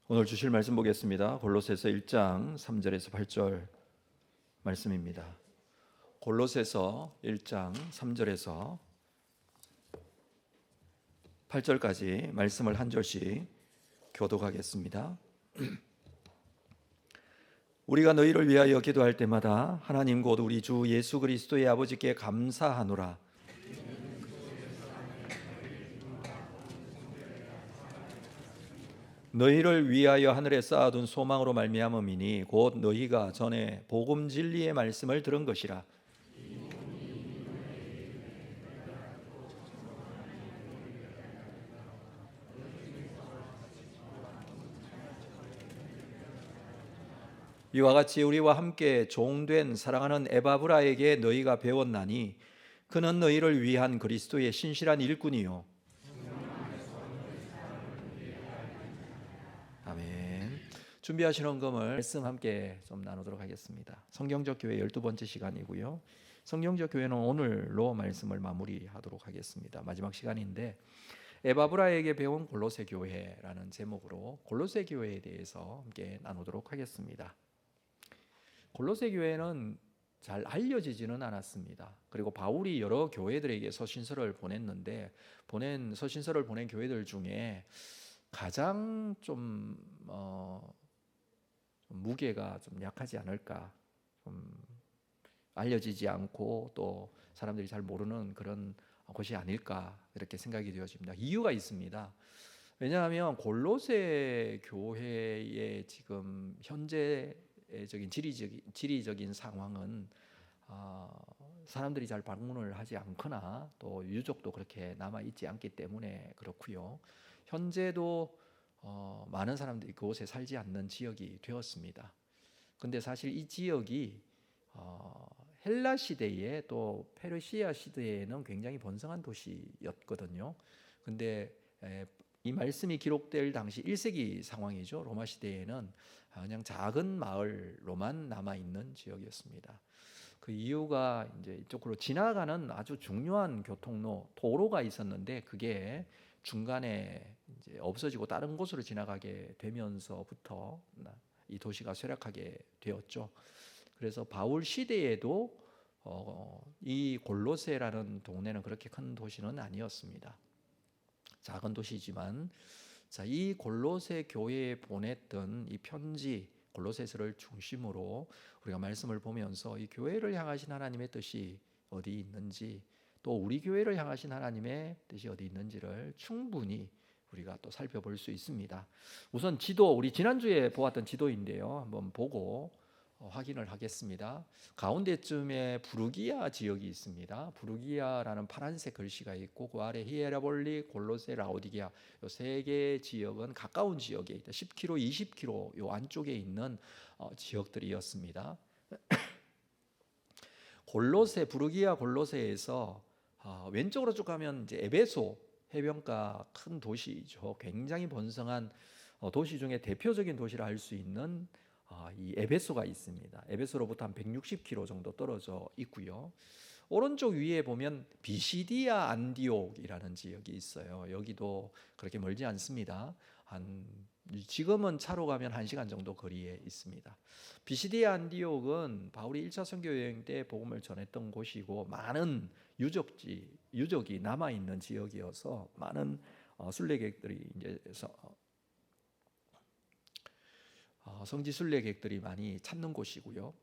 오늘 주실 말씀 보겠습니다. 골로새서 1장 3절에서 8절 말씀입니다. 골로새서 1장 3절에서 8절까지 말씀을 한 절씩 교독하겠습니다. 우리가 너희를 위하여 기도할 때마다 하나님 곧 우리 주 예수 그리스도의 아버지께 감사하노라. 너희를 위하여 하늘에 쌓아둔 소망으로 말미암음이니 곧 너희가 전에 복음 진리의 말씀을 들은 것이라. 이와 같이 우리와 함께 종된 사랑하는 에바브라에게 너희가 배웠나니 그는 너희를 위한 그리스도의 신실한 일꾼이요. 아멘. 준비하신 헌금을 말씀 함께 좀 나누도록 하겠습니다. 성경적 교회 12번째 시간이고요. 성경적 교회는 오늘로 말씀을 마무리하도록 하겠습니다. 마지막 시간인데 에바브라에게 배운 골로새 교회라는 제목으로 골로새 교회에 대해서 함께 나누도록 하겠습니다. 골로새 교회는 잘 알려지지는 않았습니다. 그리고 바울이 여러 교회들에게 서신서를 보냈는데 서신서를 보낸 교회들 중에 가장 좀 무게가 좀 약하지 않을까, 좀 알려지지 않고 또 사람들이 잘 모르는 그런 곳이 아닐까 이렇게 생각이 되어집니다. 이유가 있습니다. 왜냐하면 골로새 교회의 지금 현재적인 지리적인 상황은 사람들이 잘 방문을 하지 않거나 또 유족도 그렇게 남아 있지 않기 때문에 그렇고요. 현재도 많은 사람들이 그곳에 살지 않는 지역이 되었습니다. 근데 사실 이 지역이 헬라 시대에 또 페르시아 시대에는 굉장히 번성한 도시였거든요. 근데 이 말씀이 기록될 당시 1세기 상황이죠. 로마 시대에는 그냥 작은 마을로만 남아 있는 지역이었습니다. 그 이유가 이제 이쪽으로 지나가는 아주 중요한 교통로 도로가 있었는데 그게 중간에 이제 없어지고 다른 곳으로 지나가게 되면서부터 이 도시가 쇠락하게 되었죠. 그래서 바울 시대에도 이 골로새라는 동네는 그렇게 큰 도시는 아니었습니다. 작은 도시지만 이 골로새 교회에 보냈던 이 편지 골로새서를 중심으로 우리가 말씀을 보면서 이 교회를 향하신 하나님의 뜻이 어디 있는지 또 우리 교회를 향하신 하나님의 뜻이 어디 있는지를 충분히 우리가 또 살펴볼 수 있습니다. 우선 우리 지난주에 보았던 지도인데요. 한번 보고 확인을 하겠습니다. 가운데쯤에 부르기아 지역이 있습니다. 부르기아라는 파란색 글씨가 있고 그 아래 히에라볼리, 골로새, 라오디게아 이 세 개의 지역은 가까운 지역에 있다. 10km, 20km 요 안쪽에 있는 지역들이었습니다. 부르기아 골로새에서 왼쪽으로 쭉 가면 이제 에베소 해변가 큰 도시죠. 굉장히 번성한 도시 중에 대표적인 도시라 할 수 있는 이 에베소가 있습니다. 에베소로부터 한 160km 정도 떨어져 있고요. 오른쪽 위에 보면 비시디아 안디옥이라는 지역이 있어요. 여기도 그렇게 멀지 않습니다. 지금은 차로 가면 1시간 정도 거리에 있습니다. 비시디아 안디옥은 바울이 1차 선교 여행 때 복음을 전했던 곳이고 많은 유적이 남아 있는 지역이어서 많은 순례객들이 이제 성지 순례객들이 많이 찾는 곳이고요.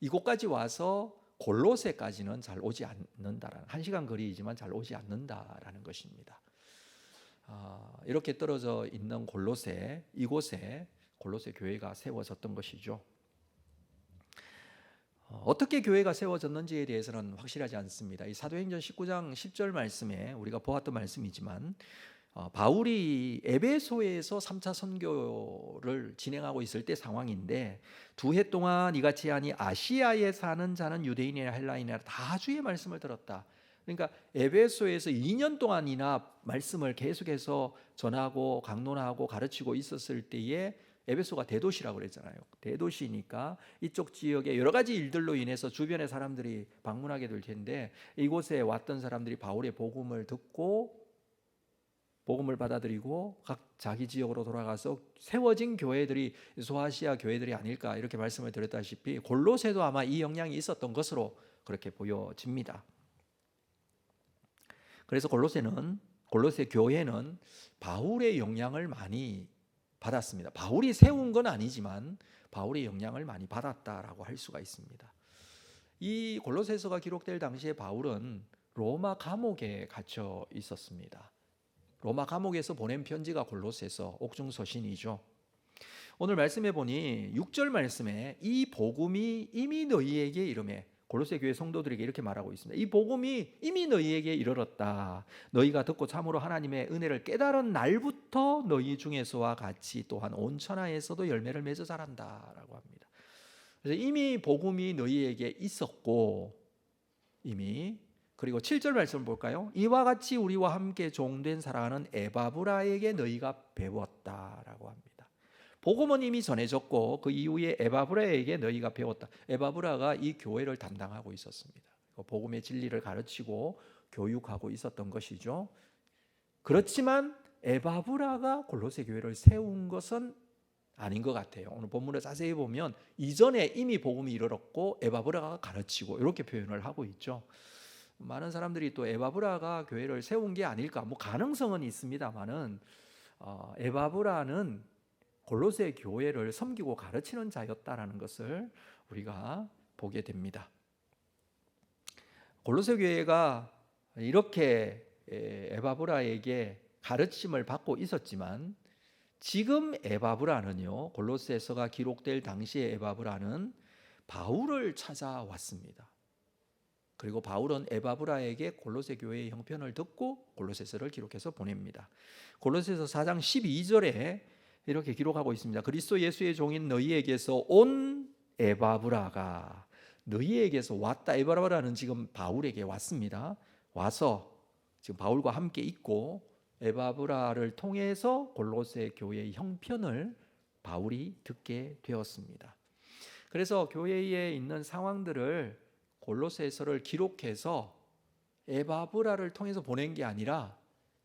이곳까지 와서 골로새까지는 잘 오지 않는다라는 1시간 거리이지만 잘 오지 않는다라는 것입니다. 이렇게 떨어져 있는 이곳에 골로새 교회가 세워졌던 것이죠. 어떻게 교회가 세워졌는지에 대해서는 확실하지 않습니다. 이 사도행전 19장 10절 말씀에 우리가 보았던 말씀이지만 바울이 에베소에서 3차 선교를 진행하고 있을 때 상황인데 2해 동안 이같이 하니 아시아에 사는 자는 유대인이나 헬라인이나 다 주의 말씀을 들었다. 그러니까 에베소에서 2년 동안이나 말씀을 계속해서 전하고 강론하고 가르치고 있었을 때에 에베소가 대도시라고 그랬잖아요. 대도시니까 이쪽 지역에 여러 가지 일들로 인해서 주변의 사람들이 방문하게 될 텐데 이곳에 왔던 사람들이 바울의 복음을 듣고 복음을 받아들이고 각 자기 지역으로 돌아가서 세워진 교회들이 소아시아 교회들이 아닐까 이렇게 말씀을 드렸다시피 골로새도 아마 이 영향이 있었던 것으로 그렇게 보여집니다. 그래서 골로새 교회는 바울의 영향을 많이 받았습니다. 바울이 세운 건 아니지만 바울의 영향을 많이 받았다라고 할 수가 있습니다. 이 골로새서가 기록될 당시에 바울은 로마 감옥에 갇혀 있었습니다. 로마 감옥에서 보낸 편지가 골로새서 옥중서신이죠. 오늘 말씀해 보니 6절 말씀에 이 복음이 이미 너희에게 이르매, 골로새 교회 성도들에게 이렇게 말하고 있습니다. 이 복음이 이미 너희에게 이르렀다. 너희가 듣고 참으로 하나님의 은혜를 깨달은 날부터 너희 중에서와 같이 또한 온 천하에서도 열매를 맺어 자란다라고 합니다. 그래서 이미 복음이 너희에게 있었고 이미, 그리고 7절 말씀을 볼까요? 이와 같이 우리와 함께 종된 사랑하는 에바브라에게 너희가 배웠다라고 합니다. 복음은 이미 전해졌고 그 이후에 에바브라에게 너희가 배웠다. 에바브라가 이 교회를 담당하고 있었습니다. 복음의 진리를 가르치고 교육하고 있었던 것이죠. 그렇지만 에바브라가 골로새 교회를 세운 것은 아닌 것 같아요. 오늘 본문을 자세히 보면 이전에 이미 복음이 이르렀고 에바브라가 가르치고 이렇게 표현을 하고 있죠. 많은 사람들이 또 에바브라가 교회를 세운 게 아닐까, 가능성은 있습니다만은 에바브라는 골로새 교회를 섬기고 가르치는 자였다라는 것을 우리가 보게 됩니다. 골로새 교회가 이렇게 에바브라에게 가르침을 받고 있었지만 지금 에바브라는요, 골로새서가 기록될 당시에 에바브라는 바울을 찾아왔습니다. 그리고 바울은 에바브라에게 골로새 교회의 형편을 듣고 골로새서를 기록해서 보냅니다. 골로새서 4장 12절에 이렇게 기록하고 있습니다. 그리스도 예수의 종인 너희에게서 온 에바브라가 너희에게서 왔다. 에바브라는 지금 바울에게 왔습니다. 와서 지금 바울과 함께 있고 에바브라를 통해서 골로새 교회의 형편을 바울이 듣게 되었습니다. 그래서 교회에 있는 상황들을 골로새서를 기록해서 에바브라를 통해서 보낸 게 아니라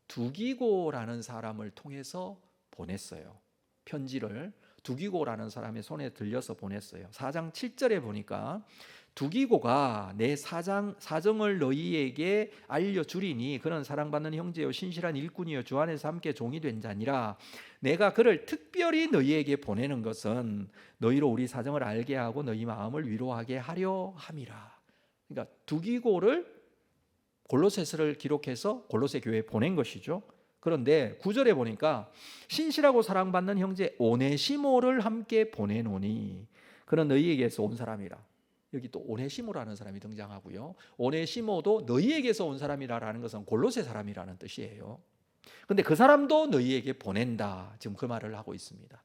두기고라는 사람을 통해서 보냈어요. 편지를 두기고라는 사람의 손에 들려서 보냈어요. 4장 7절에 보니까 두기고가 내 사정을 너희에게 알려주리니 그는 사랑받는 형제요 신실한 일꾼이요 주 안에서 함께 종이 된 자니라. 내가 그를 특별히 너희에게 보내는 것은 너희로 우리 사정을 알게 하고 너희 마음을 위로하게 하려 함이라. 그러니까 두기고를 골로새서를 기록해서 골로새 교회에 보낸 것이죠. 그런데 9절에 보니까 신실하고 사랑받는 형제 오네시모를 함께 보내노니 그는 너희에게서 온 사람이라. 여기 또 오네시모라는 사람이 등장하고요. 오네시모도 너희에게서 온 사람이라는 것은 골로새 사람이라는 뜻이에요. 그런데 그 사람도 너희에게 보낸다. 지금 그 말을 하고 있습니다.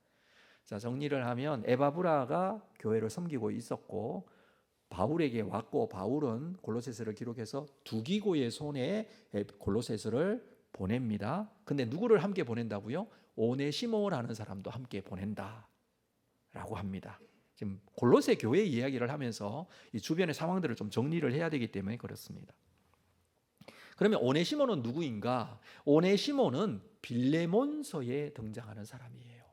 자, 정리를 하면 에바브라가 교회를 섬기고 있었고 바울에게 왔고 바울은 골로새서를 기록해서 두기고의 손에 골로새서를 보냅니다. 근데 누구를 함께 보낸다고요? 오네시모라는 사람도 함께 보낸다라고 합니다. 지금 골로새 교회 이야기를 하면서 이 주변의 상황들을 좀 정리를 해야 되기 때문에 그렇습니다. 그러면 오네시모는 누구인가? 오네시모는 빌레몬서에 등장하는 사람이에요.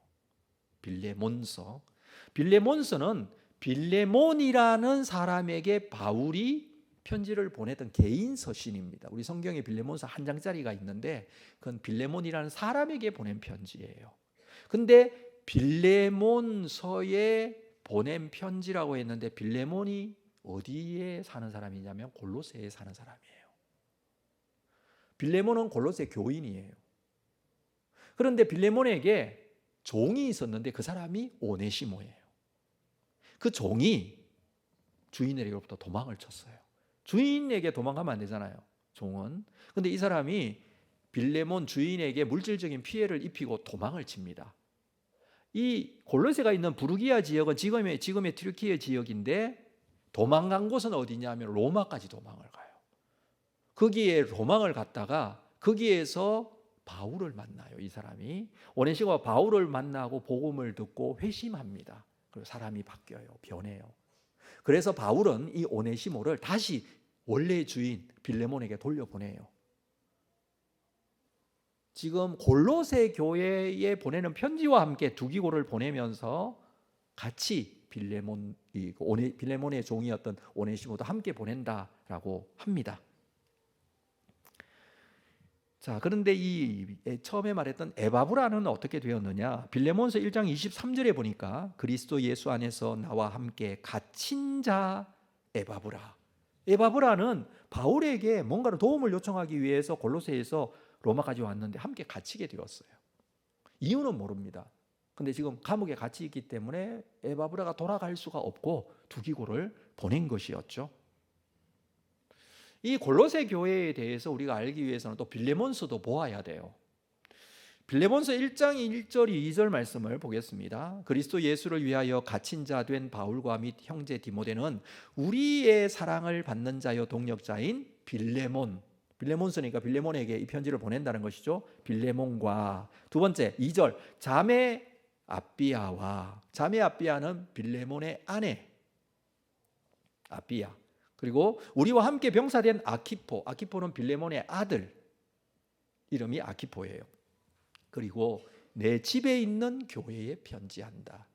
빌레몬서는 빌레몬이라는 사람에게 바울이 편지를 보냈던 개인 서신입니다. 우리 성경에 빌레몬서 한 장짜리가 있는데 그건 빌레몬이라는 사람에게 보낸 편지예요. 근데 빌레몬서에 보낸 편지라고 했는데 빌레몬이 어디에 사는 사람이냐면 골로새에 사는 사람이에요. 빌레몬은 골로새 교인이에요. 그런데 빌레몬에게 종이 있었는데 그 사람이 오네시모예요. 그 종이 주인에게로부터 도망을 쳤어요. 주인에게 도망가면 안 되잖아요, 종은. 근데 이 사람이 빌레몬 주인에게 물질적인 피해를 입히고 도망을 칩니다. 이 골로새가 있는 부르기아 지역은 지금의 튀르키예 지역인데 도망간 곳은 어디냐면 로마까지 도망을 가요. 거기에 도망을 갔다가 거기에서 바울을 만나요. 이 사람이 오네시모가 바울을 만나고 복음을 듣고 회심합니다. 그리고 사람이 바뀌어요. 변해요. 그래서 바울은 이 오네시모를 다시 원래 주인 빌레몬에게 돌려보내요. 지금 골로새 교회에 보내는 편지와 함께 두기고를 보내면서 같이 빌레몬의 종이었던 오네시모도 함께 보낸다라고 합니다. 자, 그런데 이 처음에 말했던 에바브라는 어떻게 되었느냐? 빌레몬서 1장 23절에 보니까 그리스도 예수 안에서 나와 함께 갇힌 자 에바브라. 에바브라는 바울에게 뭔가를 도움을 요청하기 위해서 골로새에서 로마까지 왔는데 함께 갇히게 되었어요. 이유는 모릅니다. 근데 지금 감옥에 갇혀 있기 때문에 에바브라가 돌아갈 수가 없고 두기고를 보낸 것이었죠. 이 골로새 교회에 대해서 우리가 알기 위해서는 또 빌레몬서도 보아야 돼요. 빌레몬서 1장 1절 2절 말씀을 보겠습니다. 그리스도 예수를 위하여 갇힌 자 된 바울과 및 형제 디모데는 우리의 사랑을 받는 자여 동력자인 빌레몬서니까 빌레몬에게 이 편지를 보낸다는 것이죠. 빌레몬과 두 번째 2절 자매 아삐아는 빌레몬의 아내 아삐아, 그리고 우리와 함께 병사된 아키포는 빌레몬의 아들, 이름이 아키포예요. 그리고 내 집에 있는 교회에 편지한다.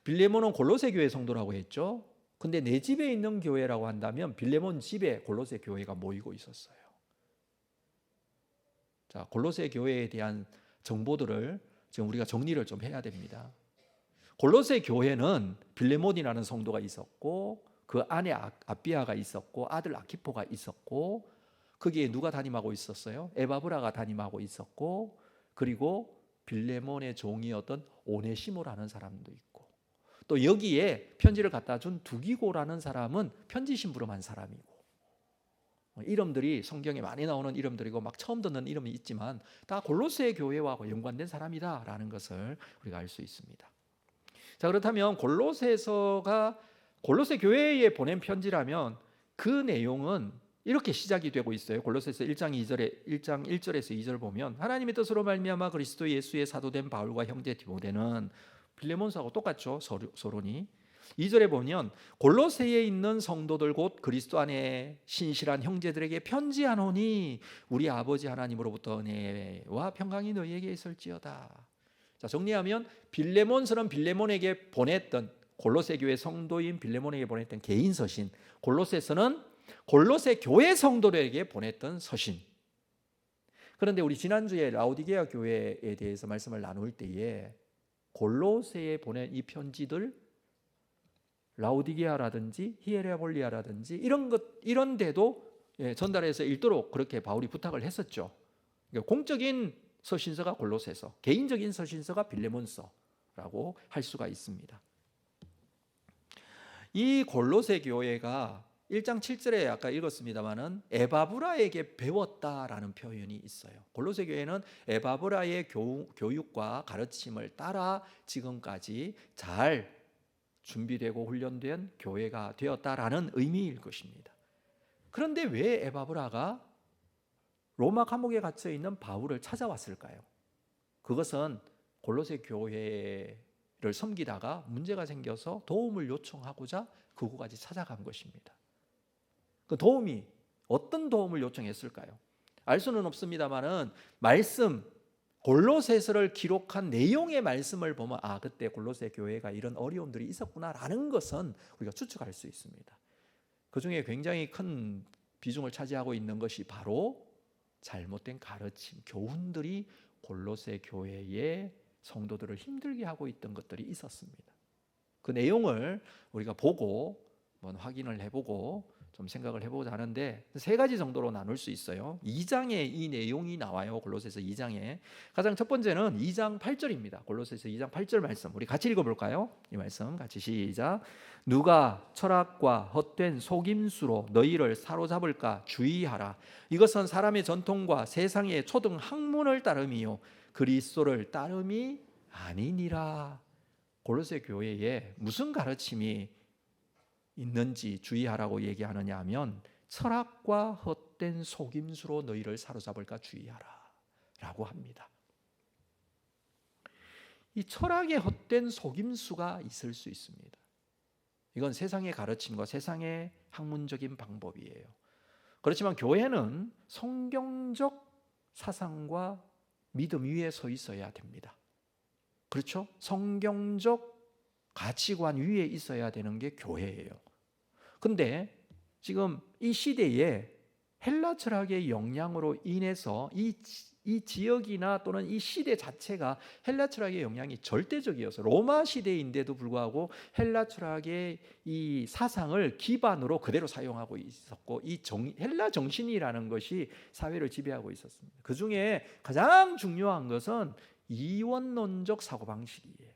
빌레몬은 골로새 교회 성도라고 했죠. 근데 내 집에 있는 교회라고 한다면 빌레몬 집에 골로새 교회가 모이고 있었어요. 자, 골로새 교회에 대한 정보들을 지금 우리가 정리를 좀 해야 됩니다. 골로새 교회는 빌레몬이라는 성도가 있었고 그 안에 아비아가 있었고 아들 아키포가 있었고 거기에 누가 담임하고 있었어요? 에바브라가 담임하고 있었고 그리고 빌레몬의 종이었던 오네시모라는 사람도 있고 또 여기에 편지를 갖다 준 두기고라는 사람은 편지 심부름한 사람이고 이름들이 성경에 많이 나오는 이름들이고 막 처음 듣는 이름이 있지만 다 골로새 교회와 연관된 사람이다라는 것을 우리가 알 수 있습니다. 자, 그렇다면 골로새 교회에 보낸 편지라면 그 내용은 이렇게 시작이 되고 있어요. 골로새서 1장 1절에서 2절 보면 하나님의 뜻으로 말미암아 그리스도 예수의 사도된 바울과 형제 디모데는 빌레몬서하고 똑같죠. 서론이 2절에 보면 골로새에 있는 성도들 곧 그리스도 안에 신실한 형제들에게 편지하노니 우리 아버지 하나님으로부터 은혜와 평강이 너희에게 있을지어다. 자, 정리하면 빌레몬서는 빌레몬에게 보냈던 골로새 교회 성도인 빌레몬에게 보냈던 개인 서신, 골로새서는 골로새 교회 성도들에게 보냈던 서신. 그런데 우리 지난주에 라오디게아 교회에 대해서 말씀을 나눌 때에 골로새에 보낸 이 편지들 라오디게아라든지 히에라볼리아라든지 이런 데도 전달해서 읽도록 그렇게 바울이 부탁을 했었죠. 그러니까 공적인 서신서가 골로새서, 개인적인 서신서가 빌레몬서라고 할 수가 있습니다. 이 골로새 교회가 1장 7절에 아까 읽었습니다마는 에바브라에게 배웠다라는 표현이 있어요. 골로새 교회는 에바브라의 교육과 가르침을 따라 지금까지 잘 준비되고 훈련된 교회가 되었다라는 의미일 것입니다. 그런데 왜 에바브라가 로마 감옥에 갇혀 있는 바울을 찾아왔을까요? 그것은 골로새 교회를 섬기다가 문제가 생겨서 도움을 요청하고자 그곳까지 찾아간 것입니다. 그 도움이 어떤 도움을 요청했을까요? 알 수는 없습니다만은 골로새서를 기록한 내용의 말씀을 보면 그때 골로새 교회가 이런 어려움들이 있었구나라는 것은 우리가 추측할 수 있습니다. 그 중에 굉장히 큰 비중을 차지하고 있는 것이 바로 잘못된 가르침, 교훈들이 골로새 교회의 성도들을 힘들게 하고 있던 것들이 있었습니다. 그 내용을 우리가 보고 확인을 해보고 좀 생각을 해보자 하는데 세 가지 정도로 나눌 수 있어요. 2장에 이 내용이 나와요. 골로새서 2장에 가장 첫 번째는 2장 8절입니다. 골로새서 2장 8절 말씀 우리 같이 읽어볼까요? 이 말씀 같이 시작. 누가 철학과 헛된 속임수로 너희를 사로잡을까 주의하라. 이것은 사람의 전통과 세상의 초등 학문을 따름이요 그리스도를 따름이 아니니라. 골로새 교회에 무슨 가르침이 있는지 주의하라고 얘기하느냐 하면 철학과 헛된 속임수로 너희를 사로잡을까 주의하라 라고 합니다. 이 철학의 헛된 속임수가 있을 수 있습니다. 이건 세상의 가르침과 세상의 학문적인 방법이에요. 그렇지만 교회는 성경적 사상과 믿음 위에 서 있어야 됩니다. 그렇죠? 성경적 가치관 위에 있어야 되는 게 교회예요. 근데 지금 이 시대에 헬라 철학의 영향으로 인해서 이 지역이나 또는 이 시대 자체가 헬라 철학의 영향이 절대적이어서 로마 시대인데도 불구하고 헬라 철학의 이 사상을 기반으로 그대로 사용하고 있었고, 헬라 정신이라는 것이 사회를 지배하고 있었습니다. 그 중에 가장 중요한 것은 이원론적 사고방식이에요.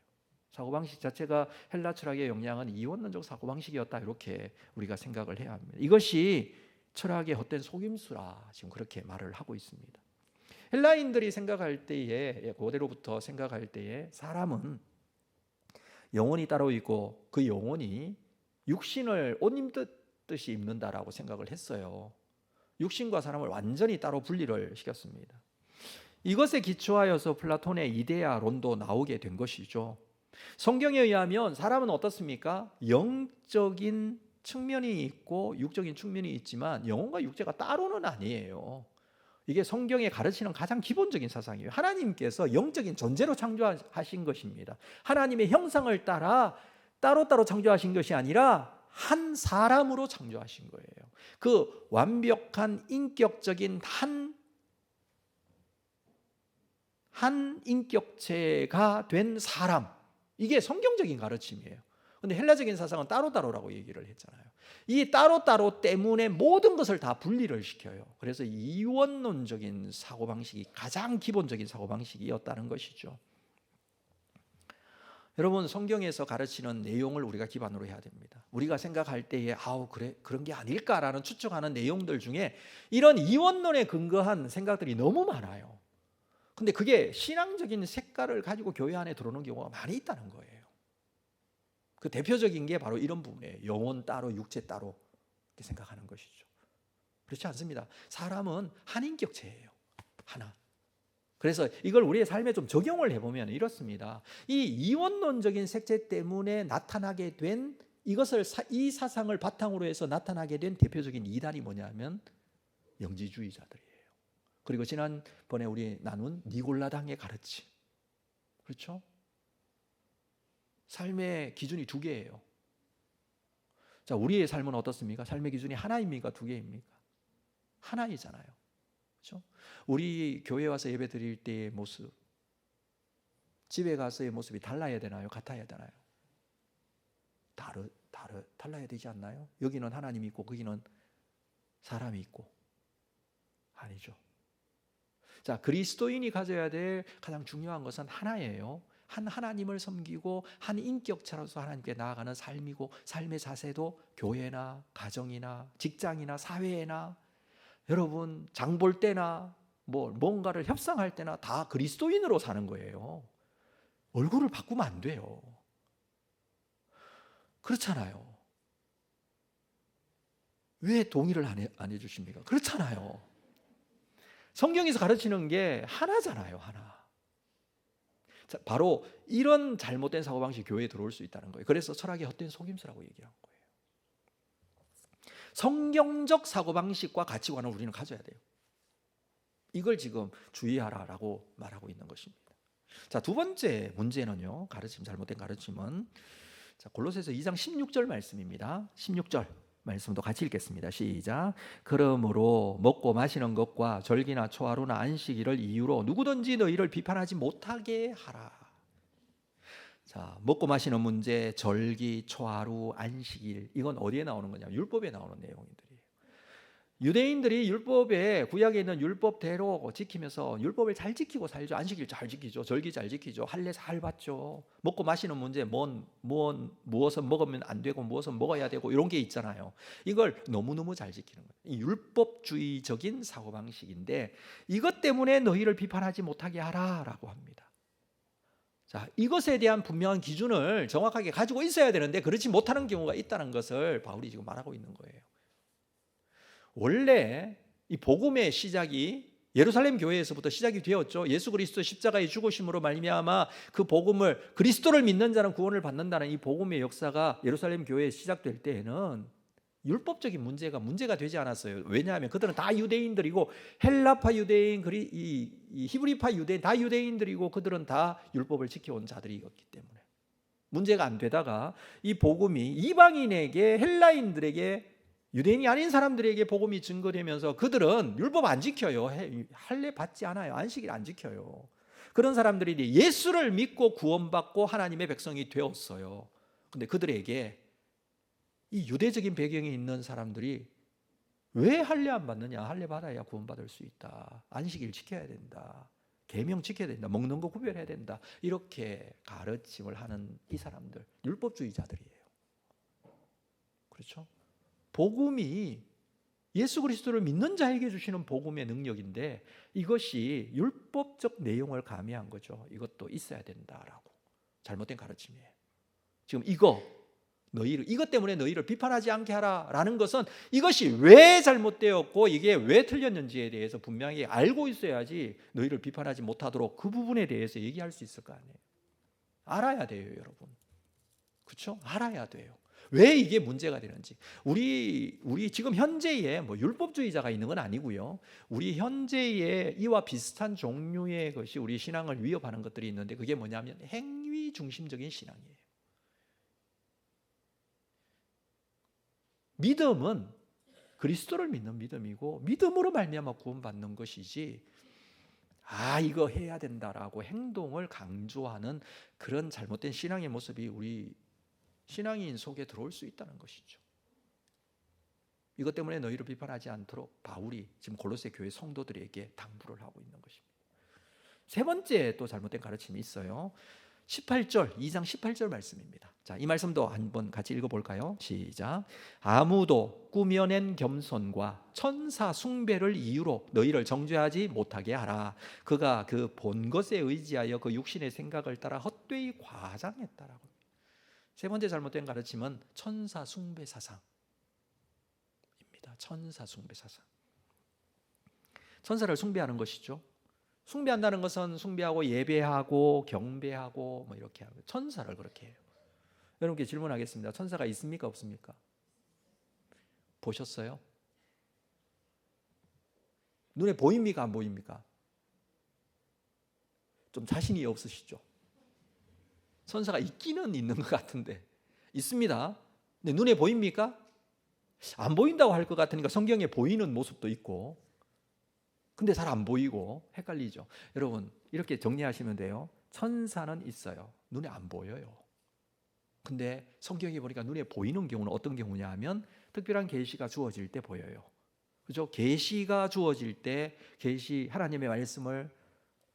사고방식 자체가 헬라 철학의 영향은 이원론적 사고방식이었다, 이렇게 우리가 생각을 해야 합니다. 이것이 철학의 헛된 속임수라 지금 그렇게 말을 하고 있습니다. 헬라인들이 생각할 때에, 고대로부터 생각할 때에 사람은 영혼이 따로 있고 그 영혼이 육신을 옷 입듯이 입는다라고 생각을 했어요. 육신과 사람을 완전히 따로 분리를 시켰습니다. 이것에 기초하여서 플라톤의 이데아론도 나오게 된 것이죠. 성경에 의하면 사람은 어떻습니까? 영적인 측면이 있고 육적인 측면이 있지만 영혼과 육체가 따로는 아니에요. 이게 성경에 가르치는 가장 기본적인 사상이에요. 하나님께서 영적인 존재로 창조하신 것입니다. 하나님의 형상을 따라 따로따로 창조하신 것이 아니라 한 사람으로 창조하신 거예요. 그 완벽한 인격적인 한 인격체가 된 사람, 이게 성경적인 가르침이에요. 근데 헬라적인 사상은 따로따로라고 얘기를 했잖아요. 이 따로따로 때문에 모든 것을 다 분리를 시켜요. 그래서 이원론적인 사고방식이 가장 기본적인 사고방식이었다는 것이죠. 여러분, 성경에서 가르치는 내용을 우리가 기반으로 해야 됩니다. 우리가 생각할 때에 그래, 그런 게 아닐까라는 추측하는 내용들 중에 이런 이원론에 근거한 생각들이 너무 많아요. 근데 그게 신앙적인 색깔을 가지고 교회 안에 들어오는 경우가 많이 있다는 거예요. 그 대표적인 게 바로 이런 부분이에요. 영혼 따로 육체 따로 이렇게 생각하는 것이죠. 그렇지 않습니다. 사람은 한 인격체예요. 하나. 그래서 이걸 우리의 삶에 좀 적용을 해보면 이렇습니다. 이 이원론적인 색채 때문에 나타나게 된 이 사상을 바탕으로 해서 나타나게 된 대표적인 이단이 뭐냐면 영지주의자들이에요. 그리고 지난번에 우리 나눈 니골라당의 가르침. 그렇죠? 삶의 기준이 두 개예요. 자, 우리의 삶은 어떻습니까? 삶의 기준이 하나입니까? 두 개입니까? 하나이잖아요. 그렇죠? 우리 교회 와서 예배 드릴 때의 모습, 집에 가서의 모습이 달라야 되나요? 같아야 되나요? 달라야 되지 않나요? 여기는 하나님이 있고 거기는 사람이 있고. 아니죠. 자, 그리스도인이 가져야 될 가장 중요한 것은 하나예요. 한 하나님을 섬기고 한 인격체로서 하나님께 나아가는 삶이고, 삶의 자세도 교회나 가정이나 직장이나 사회나 여러분 장 볼 때나 뭔가를 협상할 때나 다 그리스도인으로 사는 거예요. 얼굴을 바꾸면 안 돼요. 그렇잖아요. 왜 동의를 안 해주십니까? 그렇잖아요. 성경에서 가르치는 게 하나잖아요. 하나. 자, 바로 이런 잘못된 사고방식이 교회에 들어올 수 있다는 거예요. 그래서 철학의 헛된 속임수라고 얘기한 거예요. 성경적 사고방식과 가치관을 우리는 가져야 돼요. 이걸 지금 주의하라라고 말하고 있는 것입니다. 자, 두 번째 문제는요, 잘못된 가르침은 골로새서 2장 16절 말씀입니다. 16절 말씀도 같이 읽겠습니다. 시작. 그러므로 먹고 마시는 것과 절기나 초하루나 안식일을 이유로 누구든지 너희를 비판하지 못하게 하라. 자, 먹고 마시는 문제, 절기, 초하루, 안식일, 이건 어디에 나오는 거냐? 율법에 나오는 내용들이에요. 유대인들이 율법에, 구약에 있는 율법대로 지키면서 율법을 잘 지키고 살죠. 안식일 잘 지키죠. 절기 잘 지키죠. 할례 잘 받죠. 먹고 마시는 문제, 무엇은 먹으면 안 되고 무엇은 먹어야 되고 이런 게 있잖아요. 이걸 너무너무 잘 지키는 거예요. 이 율법주의적인 사고방식인데, 이것 때문에 너희를 비판하지 못하게 하라라고 합니다. 자, 이것에 대한 분명한 기준을 정확하게 가지고 있어야 되는데 그렇지 못하는 경우가 있다는 것을 바울이 지금 말하고 있는 거예요. 원래 이 복음의 시작이 예루살렘 교회에서부터 시작이 되었죠. 예수 그리스도 십자가의 죽으심으로 말미암아 그 복음을, 그리스도를 믿는 자는 구원을 받는다는 이 복음의 역사가 예루살렘 교회에 시작될 때에는 율법적인 문제가 되지 않았어요. 왜냐하면 그들은 다 유대인들이고 헬라파 유대인, 이 히브리파 유대인 다 유대인들이고 그들은 다 율법을 지켜온 자들이었기 때문에 문제가 안 되다가 이 복음이 이방인에게, 헬라인들에게, 유대인이 아닌 사람들에게 복음이 증거되면서 그들은 율법 안 지켜요. 할례 받지 않아요. 안식일 안 지켜요. 그런 사람들이 예수를 믿고 구원받고 하나님의 백성이 되었어요. 근데 그들에게 이 유대적인 배경이 있는 사람들이 왜 할례 안 받느냐? 할례 받아야 구원받을 수 있다. 안식일 지켜야 된다. 계명 지켜야 된다. 먹는 거 구별해야 된다. 이렇게 가르침을 하는 이 사람들, 율법주의자들이에요. 그렇죠? 복음이 예수 그리스도를 믿는 자에게 주시는 복음의 능력인데 이것이 율법적 내용을 가미한 거죠. 이것도 있어야 된다라고. 잘못된 가르침이에요. 지금 이것 때문에 너희를 비판하지 않게 하라라는 것은 이것이 왜 잘못되었고 이게 왜 틀렸는지에 대해서 분명히 알고 있어야지 너희를 비판하지 못하도록 그 부분에 대해서 얘기할 수 있을 거 아니에요. 알아야 돼요, 여러분. 그렇죠? 알아야 돼요. 왜 이게 문제가 되는지. 우리 지금 현재에 율법주의자가 있는 건 아니고요. 우리 현재에 이와 비슷한 종류의 것이 우리 신앙을 위협하는 것들이 있는데 그게 뭐냐면 행위 중심적인 신앙이에요. 믿음은 그리스도를 믿는 믿음이고 믿음으로 말미암아 구원받는 것이지 이거 해야 된다라고 행동을 강조하는 그런 잘못된 신앙의 모습이 우리 신앙인 속에 들어올 수 있다는 것이죠. 이것 때문에 너희를 비판하지 않도록 바울이 지금 골로새 교회 성도들에게 당부를 하고 있는 것입니다. 세 번째 또 잘못된 가르침이 있어요. 2장 18절 말씀입니다. 자, 이 말씀도 한번 같이 읽어볼까요? 시작. 아무도 꾸며낸 겸손과 천사 숭배를 이유로 너희를 정죄하지 못하게 하라. 그가 그 본 것에 의지하여 그 육신의 생각을 따라 헛되이 과장했다라고. 세 번째 잘못된 가르침은 천사 숭배 사상입니다. 천사 숭배 사상. 천사를 숭배하는 것이죠. 숭배한다는 것은 숭배하고 예배하고 경배하고 이렇게 하고 천사를 그렇게 해요. 여러분께 질문하겠습니다. 천사가 있습니까 없습니까? 보셨어요? 눈에 보입니까 안 보입니까? 좀 자신이 없으시죠? 천사가 있기는 있는 것 같은데 있습니다. 근데 눈에 보입니까? 안 보인다고 할 것 같으니까 성경에 보이는 모습도 있고 근데 잘 안 보이고 헷갈리죠. 여러분 이렇게 정리하시면 돼요. 천사는 있어요. 눈에 안 보여요. 근데 성경에 보니까 눈에 보이는 경우는 어떤 경우냐 하면 특별한 계시가 주어질 때 보여요. 그죠? 계시가 주어질 때 하나님의 말씀을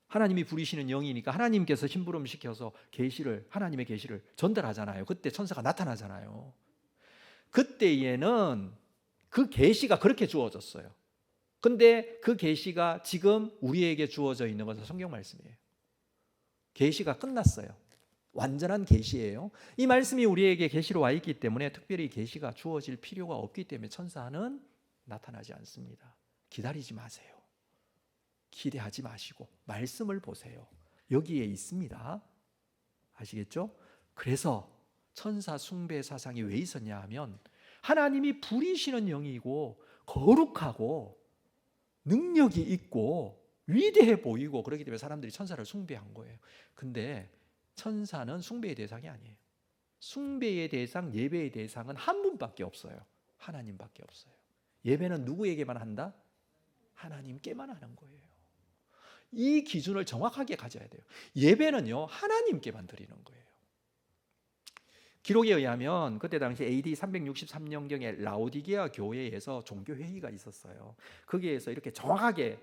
하나님이 부리시는 영이니까 하나님께서 심부름 시켜서 하나님의 계시를 전달하잖아요. 그때 천사가 나타나잖아요. 그때에는 그 계시가 그렇게 주어졌어요. 근데 그 계시가 지금 우리에게 주어져 있는 것은 성경 말씀이에요. 계시가 끝났어요. 완전한 계시예요. 이 말씀이 우리에게 계시로 와 있기 때문에 특별히 계시가 주어질 필요가 없기 때문에 천사는 나타나지 않습니다. 기다리지 마세요. 기대하지 마시고 말씀을 보세요. 여기에 있습니다. 아시겠죠? 그래서 천사 숭배 사상이 왜 있었냐 하면 하나님이 부리시는 영이고 거룩하고 능력이 있고 위대해 보이고 그렇기 때문에 사람들이 천사를 숭배한 거예요. 근데 천사는 숭배의 대상이 아니에요. 숭배의 대상, 예배의 대상은 한 분밖에 없어요. 하나님밖에 없어요. 예배는 누구에게만 한다? 하나님께만 하는 거예요. 이 기준을 정확하게 가져야 돼요. 예배는요 하나님께만 드리는 거예요. 기록에 의하면 그때 당시 AD 363년경에 라오디게아 교회에서 종교회의가 있었어요. 거기에서 이렇게 정확하게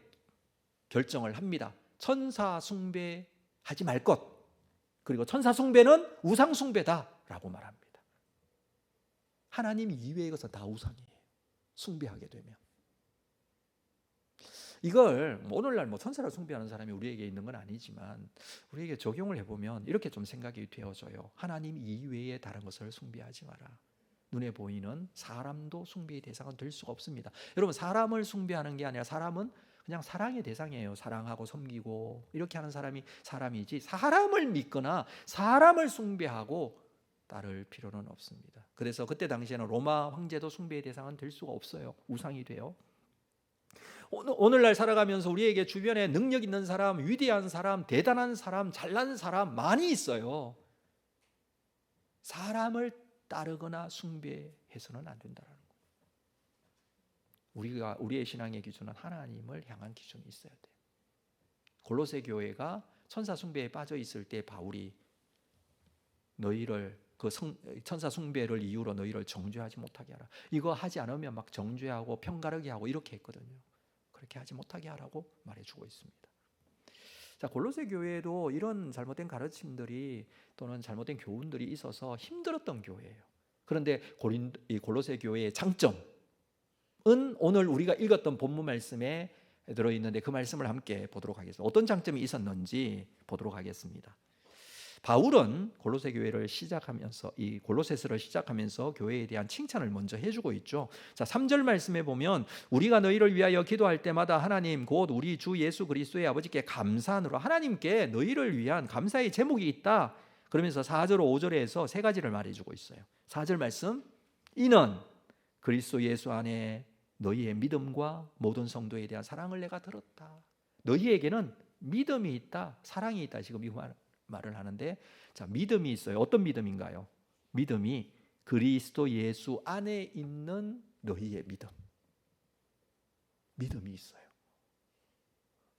결정을 합니다. 천사 숭배하지 말 것, 그리고 천사 숭배는 우상 숭배다라고 말합니다. 하나님 이외의 것은 다 우상이에요. 숭배하게 되면. 이걸 오늘날 천사를 숭배하는 사람이 우리에게 있는 건 아니지만 우리에게 적용을 해보면 이렇게 좀 생각이 되어져요. 하나님 이외에 다른 것을 숭배하지 마라. 눈에 보이는 사람도 숭배의 대상은 될 수가 없습니다. 여러분 사람을 숭배하는 게 아니라 사람은 그냥 사랑의 대상이에요. 사랑하고 섬기고 이렇게 하는 사람이 사람이지 사람을 믿거나 사람을 숭배하고 따를 필요는 없습니다. 그래서 그때 당시에는 로마 황제도 숭배의 대상은 될 수가 없어요. 우상이 돼요. 오늘날 살아가면서 우리에게 주변에 능력 있는 사람, 위대한 사람, 대단한 사람, 잘난 사람 많이 있어요. 사람을 따르거나 숭배해서는 안 된다는 거예요. 우리의 신앙의 기준은 하나님을 향한 기준이 있어야 돼요. 골로새 교회가 천사 숭배에 빠져 있을 때 바울이 너희를 천사 숭배를 이유로 너희를 정죄하지 못하게 하라. 이거 하지 않으면 막 정죄하고 편가르기 하고 이렇게 했거든요. 그렇게 하지 못하게 하라고 말해주고 있습니다. 자, 골로새 교회에도 이런 잘못된 가르침들이 또는 잘못된 교훈들이 있어서 힘들었던 교회예요. 그런데 골로새 교회의 장점은 오늘 우리가 읽었던 본문 말씀에 들어있는데 그 말씀을 함께 보도록 하겠습니다. 어떤 장점이 있었는지 보도록 하겠습니다. 바울은 골로새 교회를 시작하면서 이 골로새서를 시작하면서 교회에 대한 칭찬을 먼저 해주고 있죠. 자, 3절 말씀에 보면 우리가 너희를 위하여 기도할 때마다 하나님 곧 우리 주 예수 그리스도의 아버지께 감사함으로 하나님께 너희를 위한 감사의 제목이 있다. 그러면서 4절 5절에서 세 가지를 말해주고 있어요. 4절 말씀, 이는 그리스도 예수 안에 너희의 믿음과 모든 성도에 대한 사랑을 내가 들었다. 너희에게는 믿음이 있다, 사랑이 있다. 지금 이 말을 하는데, 자, 믿음이 있어요. 어떤 믿음인가요? 믿음이 그리스도 예수 안에 있는 너희의 믿음이 있어요.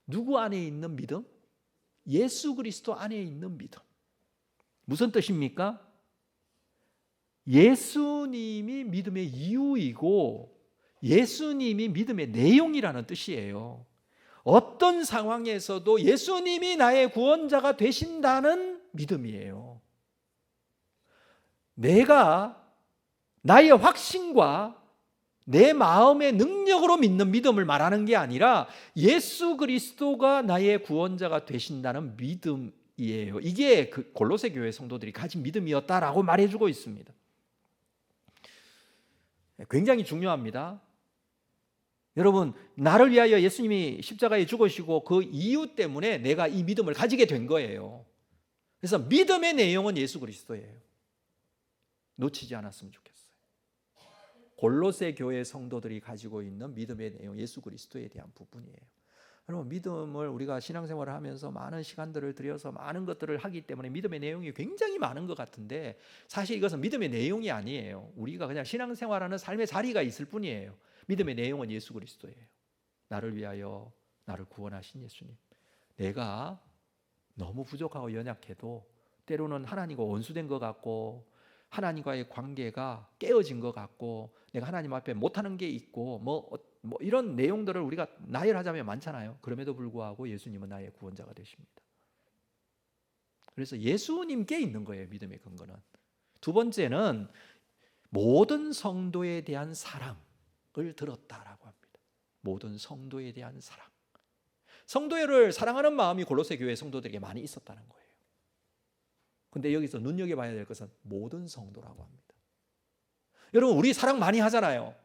누구 안에 있는 믿음? 예수 그리스도 안에 있는 믿음. 무슨 뜻입니까? 예수님이 믿음의 이유이고 예수님이 믿음의 내용이라는 뜻이에요. 어떤 상황에서도 예수님이 나의 구원자가 되신다는 믿음이에요. 내가 나의 확신과 내 마음의 능력으로 믿는 믿음을 말하는 게 아니라 예수 그리스도가 나의 구원자가 되신다는 믿음이에요. 이게 그 골로새 교회 성도들이 가진 믿음이었다라고 말해주고 있습니다. 굉장히 중요합니다. 여러분, 나를 위하여 예수님이 십자가에 죽으시고 그 이유 때문에 내가 이 믿음을 가지게 된 거예요. 그래서 믿음의 내용은 예수 그리스도예요. 놓치지 않았으면 좋겠어요. 골로새 교회 성도들이 가지고 있는 믿음의 내용, 예수 그리스도에 대한 부분이에요. 여러분, 믿음을 우리가 신앙생활을 하면서 많은 시간들을 들여서 많은 것들을 하기 때문에 믿음의 내용이 굉장히 많은 것 같은데 사실 이것은 믿음의 내용이 아니에요. 우리가 그냥 신앙생활하는 삶의 자리가 있을 뿐이에요. 믿음의 내용은 예수 그리스도예요. 나를 위하여 나를 구원하신 예수님. 내가 너무 부족하고 연약해도 때로는 하나님과 원수된 것 같고 하나님과의 관계가 깨어진 것 같고 내가 하나님 앞에 못하는 게 있고 뭐 이런 내용들을 우리가 나열하자면 많잖아요. 그럼에도 불구하고 예수님은 나의 구원자가 되십니다. 그래서 예수님께 있는 거예요, 믿음의 근거는. 두 번째는 모든 성도에 대한 사랑을 들었다라고 합니다. 모든 성도에 대한 사랑. 성도를 사랑하는 마음이 골로새 교회 성도들에게 많이 있었다는 거예요. 근데 여기서 눈여겨봐야 될 것은 모든 성도라고 합니다. 여러분, 우리 사랑 많이 하잖아요.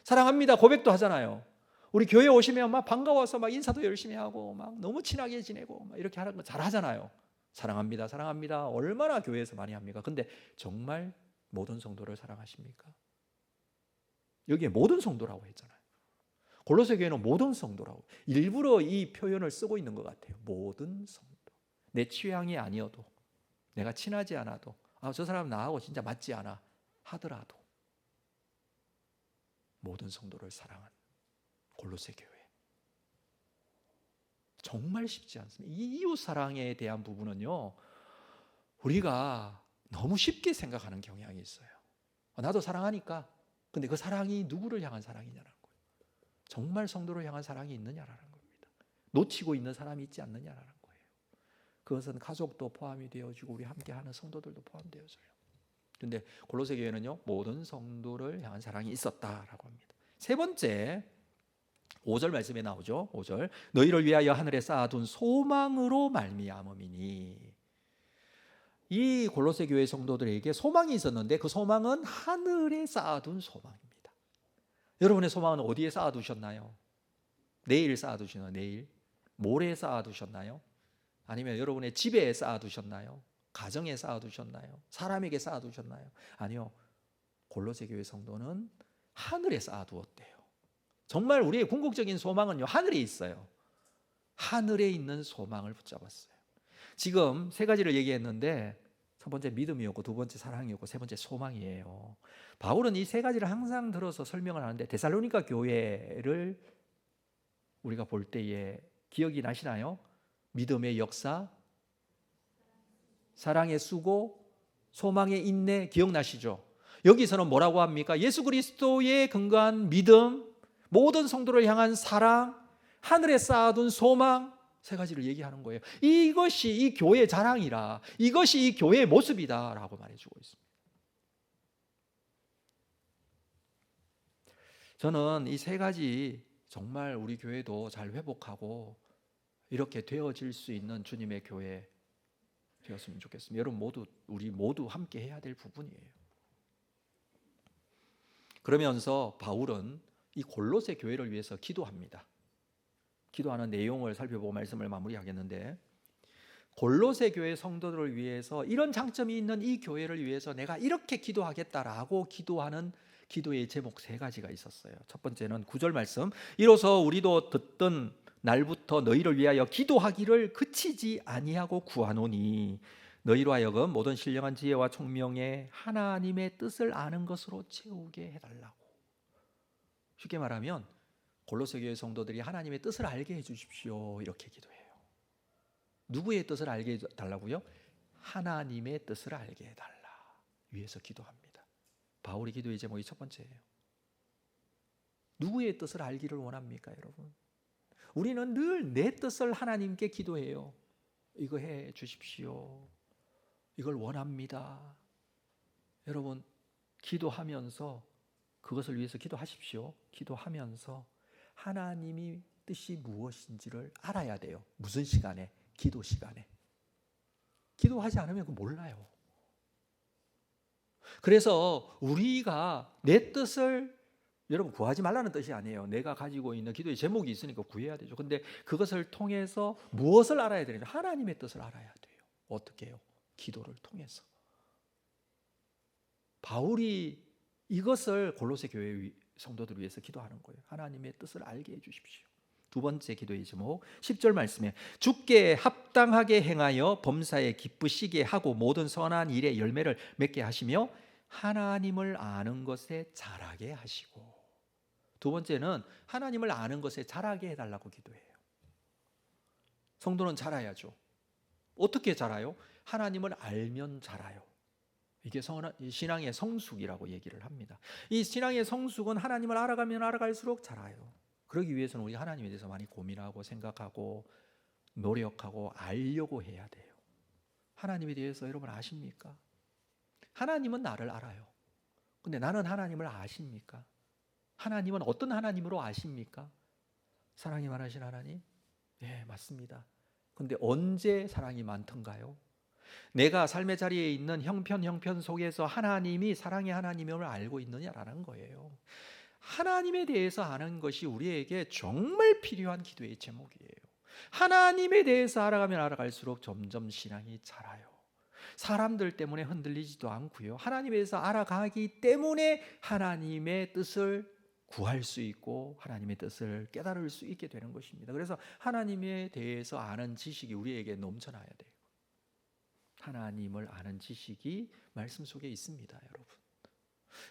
사랑합니다 고백도 하잖아요. 우리 교회 오시면 막 반가워서 막 인사도 열심히 하고 막 너무 친하게 지내고 막 이렇게 하는 거 잘 하잖아요. 사랑합니다, 사랑합니다. 얼마나 교회에서 많이 합니까? 근데 정말 모든 성도를 사랑하십니까? 여기에 모든 성도라고 했잖아요. 골로새 교회는 모든 성도라고. 일부러 이 표현을 쓰고 있는 것 같아요. 모든 성도. 내 취향이 아니어도, 내가 친하지 않아도, 저 사람 나하고 진짜 맞지 않아 하더라도 모든 성도를 사랑한 골로새 교회. 정말 쉽지 않습니다. 이 이웃 사랑에 대한 부분은요, 우리가 너무 쉽게 생각하는 경향이 있어요. 나도 사랑하니까. 근데 그 사랑이 누구를 향한 사랑이냐는 거예요. 정말 성도를 향한 사랑이 있느냐라는 겁니다. 놓치고 있는 사람이 있지 않느냐라는 거예요. 그것은 가족도 포함이 되어지고 우리 함께하는 성도들도 포함되어져요. 그런데 골로새 교회는요, 모든 성도를 향한 사랑이 있었다라고 합니다. 세 번째, 5절 말씀에 나오죠. 5절, 너희를 위하여 하늘에 쌓아둔 소망으로 말미암음이니. 이 골로새 교회 성도들에게 소망이 있었는데 그 소망은 하늘에 쌓아둔 소망입니다. 여러분의 소망은 어디에 쌓아두셨나요? 내일 쌓아두시나요? 내일? 모레에 쌓아두셨나요? 아니면 여러분의 집에 쌓아두셨나요? 가정에 쌓아두셨나요? 사람에게 쌓아두셨나요? 아니요. 골로새 교회 성도는 하늘에 쌓아두었대요. 정말 우리의 궁극적인 소망은요, 하늘에 있어요. 하늘에 있는 소망을 붙잡았어요. 지금 세 가지를 얘기했는데 첫 번째 믿음이었고, 두 번째 사랑이었고, 세 번째 소망이에요. 바울은 이 세 가지를 항상 들어서 설명을 하는데, 데살로니가 교회를 우리가 볼 때에 기억이 나시나요? 믿음의 역사, 사랑의 수고, 소망의 인내, 기억나시죠? 여기서는 뭐라고 합니까? 예수 그리스도에 근거한 믿음, 모든 성도를 향한 사랑, 하늘에 쌓아둔 소망, 세 가지를 얘기하는 거예요. 이것이 이 교회의 자랑이라, 이것이 이 교회의 모습이다 라고 말해주고 있습니다. 저는 이 세 가지 정말 우리 교회도 잘 회복하고 이렇게 되어질 수 있는 주님의 교회 되었으면 좋겠습니다. 여러분 모두, 우리 모두 함께 해야 될 부분이에요. 그러면서 바울은 이 골로새 교회를 위해서 기도합니다. 기도하는 내용을 살펴보고 말씀을 마무리하겠는데, 골로새 교회 성도들을 위해서 이런 장점이 있는 이 교회를 위해서 내가 이렇게 기도하겠다라고 기도하는 기도의 제목 세 가지가 있었어요. 첫 번째는 9절 말씀, 이로써 우리도 듣던 날부터 너희를 위하여 기도하기를 그치지 아니하고 구하노니 너희로 하여금 모든 신령한 지혜와 총명에 하나님의 뜻을 아는 것으로 채우게 해달라고. 쉽게 말하면 골로새 교회 성도들이 하나님의 뜻을 알게 해주십시오 이렇게 기도해요. 누구의 뜻을 알게 해달라고요? 하나님의 뜻을 알게 해달라 위해서 기도합니다. 바울의 기도의 제목이 첫 번째예요. 누구의 뜻을 알기를 원합니까, 여러분? 우리는 늘 내 뜻을 하나님께 기도해요. 이거 해 주십시오. 이걸 원합니다. 여러분, 기도하면서 그것을 위해서 기도하십시오. 기도하면서 하나님이 뜻이 무엇인지를 알아야 돼요. 무슨 시간에? 기도 시간에. 기도하지 않으면 그거 몰라요. 그래서 우리가 내 뜻을, 여러분 구하지 말라는 뜻이 아니에요. 내가 가지고 있는 기도의 제목이 있으니까 구해야 되죠. 근데 그것을 통해서 무엇을 알아야 되느냐? 하나님의 뜻을 알아야 돼요. 어떻게 해요? 기도를 통해서. 바울이 이것을 골로새 교회 성도들을 위해서 기도하는 거예요. 하나님의 뜻을 알게 해 주십시오. 두 번째 기도의 제목 10절 말씀에 주께 합당하게 행하여 범사에 기쁘시게 하고 모든 선한 일에 열매를 맺게 하시며 하나님을 아는 것에 자라게 하시고. 두 번째는 하나님을 아는 것에 자라게 해달라고 기도해요. 성도는 자라야죠. 어떻게 자라요? 하나님을 알면 자라요. 이게 신앙의 성숙이라고 얘기를 합니다. 이 신앙의 성숙은 하나님을 알아가면 알아갈수록 자라요. 그러기 위해서는 우리가 하나님에 대해서 많이 고민하고 생각하고 노력하고 알려고 해야 돼요. 하나님에 대해서 여러분 아십니까? 하나님은 나를 알아요. 근데 나는 하나님을 아십니까? 하나님은 어떤 하나님으로 아십니까? 사랑이 많으신 하나님? 네, 맞습니다. 근데 언제 사랑이 많던가요? 내가 삶의 자리에 있는 형편 속에서 하나님이 사랑의 하나님임을 알고 있느냐라는 거예요. 하나님에 대해서 아는 것이 우리에게 정말 필요한 기도의 제목이에요. 하나님에 대해서 알아가면 알아갈수록 점점 신앙이 자라요. 사람들 때문에 흔들리지도 않고요. 하나님에 대해서 알아가기 때문에 하나님의 뜻을 구할 수 있고 하나님의 뜻을 깨달을 수 있게 되는 것입니다. 그래서 하나님에 대해서 아는 지식이 우리에게 넘쳐나야 돼요. 하나님을 아는 지식이 말씀 속에 있습니다, 여러분.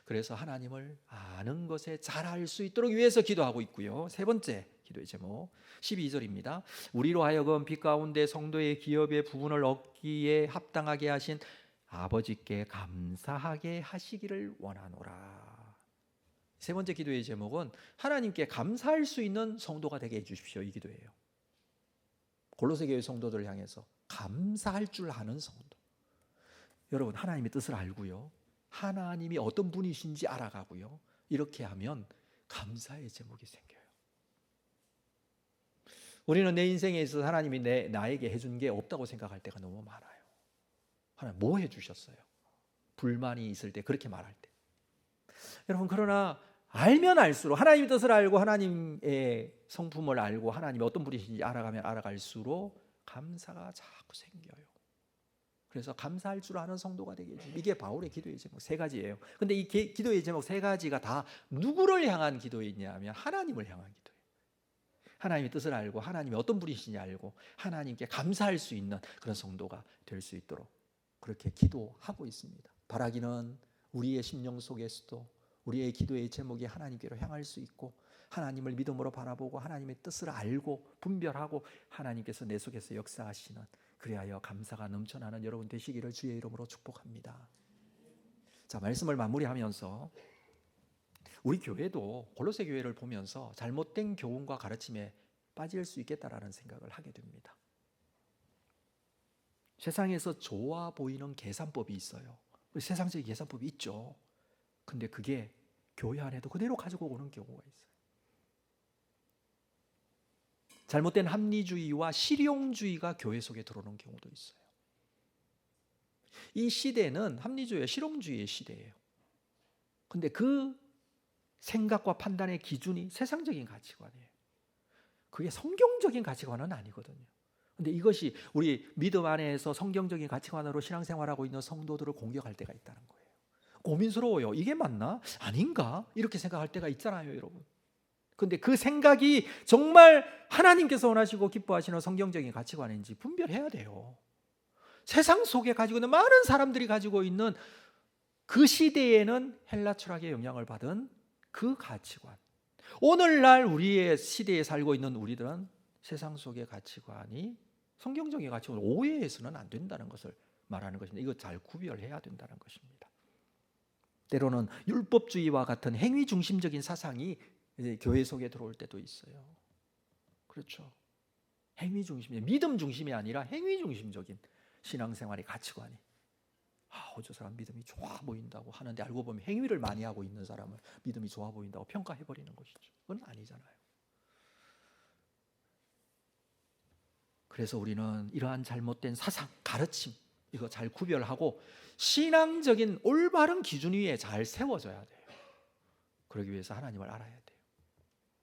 그래서 하나님을 아는 것에 자랄 수 있도록 위해서 기도하고 있고요. 세 번째 기도의 제목 12절입니다. 우리로 하여금 빛 가운데 성도의 기업의 부분을 얻기에 합당하게 하신 아버지께 감사하게 하시기를 원하노라. 세 번째 기도의 제목은 하나님께 감사할 수 있는 성도가 되게 해주십시오, 이 기도예요. 골로새 교회 성도들을 향해서 감사할 줄 아는 성도. 여러분, 하나님의 뜻을 알고요, 하나님이 어떤 분이신지 알아가고요, 이렇게 하면 감사의 제목이 생겨요. 우리는 내 인생에 있어서 하나님이 나에게 해준 게 없다고 생각할 때가 너무 많아요. 하나님 뭐 해주셨어요? 불만이 있을 때, 그렇게 말할 때. 여러분, 그러나 알면 알수록, 하나님의 뜻을 알고 하나님의 성품을 알고 하나님이 어떤 분이신지 알아가면 알아갈수록 감사가 자꾸 생겨요. 그래서 감사할 줄 아는 성도가 되게 해주십시오. 이게 바울의 기도의 제목 세 가지예요. 근데 이 기도의 제목 세 가지가 다 누구를 향한 기도이냐면 하나님을 향한 기도예요. 하나님의 뜻을 알고 하나님이 어떤 분이시냐 알고 하나님께 감사할 수 있는 그런 성도가 될 수 있도록 그렇게 기도하고 있습니다. 바라기는 우리의 심령 속에서도 우리의 기도의 제목이 하나님께로 향할 수 있고 하나님을 믿음으로 바라보고 하나님의 뜻을 알고 분별하고 하나님께서 내 속에서 역사하시는 그리하여 감사가 넘쳐나는 여러분 되시기를 주의 이름으로 축복합니다. 자, 말씀을 마무리하면서 우리 교회도 골로새 교회를 보면서 잘못된 교훈과 가르침에 빠질 수 있겠다라는 생각을 하게 됩니다. 세상에서 좋아 보이는 계산법이 있어요. 세상적인 계산법이 있죠. 근데 그게 교회 안에도 그대로 가지고 오는 경우가 있어요. 잘못된 합리주의와 실용주의가 교회 속에 들어오는 경우도 있어요. 이 시대는 합리주의와 실용주의의 시대예요. 근데 그 생각과 판단의 기준이 세상적인 가치관이에요. 그게 성경적인 가치관은 아니거든요. 근데 이것이 우리 믿음 안에서 성경적인 가치관으로 신앙생활하고 있는 성도들을 공격할 때가 있다는 거예요. 고민스러워요. 이게 맞나? 아닌가? 이렇게 생각할 때가 있잖아요, 여러분. 근데 그 생각이 정말 하나님께서 원하시고 기뻐하시는 성경적인 가치관인지 분별해야 돼요. 세상 속에 가지고 있는 많은 사람들이 가지고 있는 그 시대에는 헬라 철학의 영향을 받은 그 가치관, 오늘날 우리의 시대에 살고 있는 우리들은 세상 속의 가치관이 성경적인 가치관을 오해해서는 안 된다는 것을 말하는 것인데 이거 잘 구별해야 된다는 것입니다. 때로는 율법주의와 같은 행위 중심적인 사상이 이제 교회 속에 들어올 때도 있어요. 그렇죠. 행위 중심이, 믿음 중심이 아니라 행위 중심적인 신앙생활의 가치관이 저 사람 믿음이 좋아 보인다고 하는데 알고 보면 행위를 많이 하고 있는 사람을 믿음이 좋아 보인다고 평가해버리는 것이죠. 그건 아니잖아요. 그래서 우리는 이러한 잘못된 사상, 가르침 이거 잘 구별하고 신앙적인 올바른 기준 위에 잘 세워져야 돼요. 그러기 위해서 하나님을 알아야 돼요.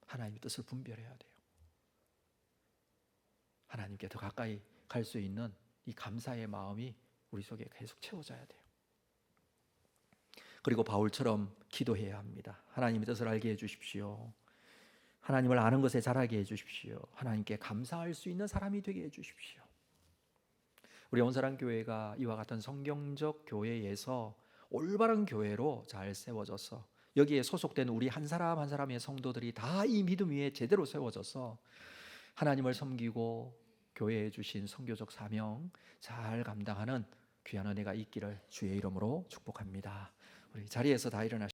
하나님의 뜻을 분별해야 돼요. 하나님께 더 가까이 갈 수 있는 이 감사의 마음이 우리 속에 계속 채워져야 돼요. 그리고 바울처럼 기도해야 합니다. 하나님의 뜻을 알게 해주십시오. 하나님을 아는 것에 자라게 해주십시오. 하나님께 감사할 수 있는 사람이 되게 해주십시오. 우리 온사랑교회가 이와 같은 성경적 교회에서 올바른 교회로 잘 세워져서 여기에 소속된 우리 한 사람 한 사람의 성도들이 다 이 믿음 위에 제대로 세워져서 하나님을 섬기고 교회에 주신 선교적 사명 잘 감당하는 귀한 은혜가 있기를 주의 이름으로 축복합니다. 우리 자리에서 다 일어나시죠.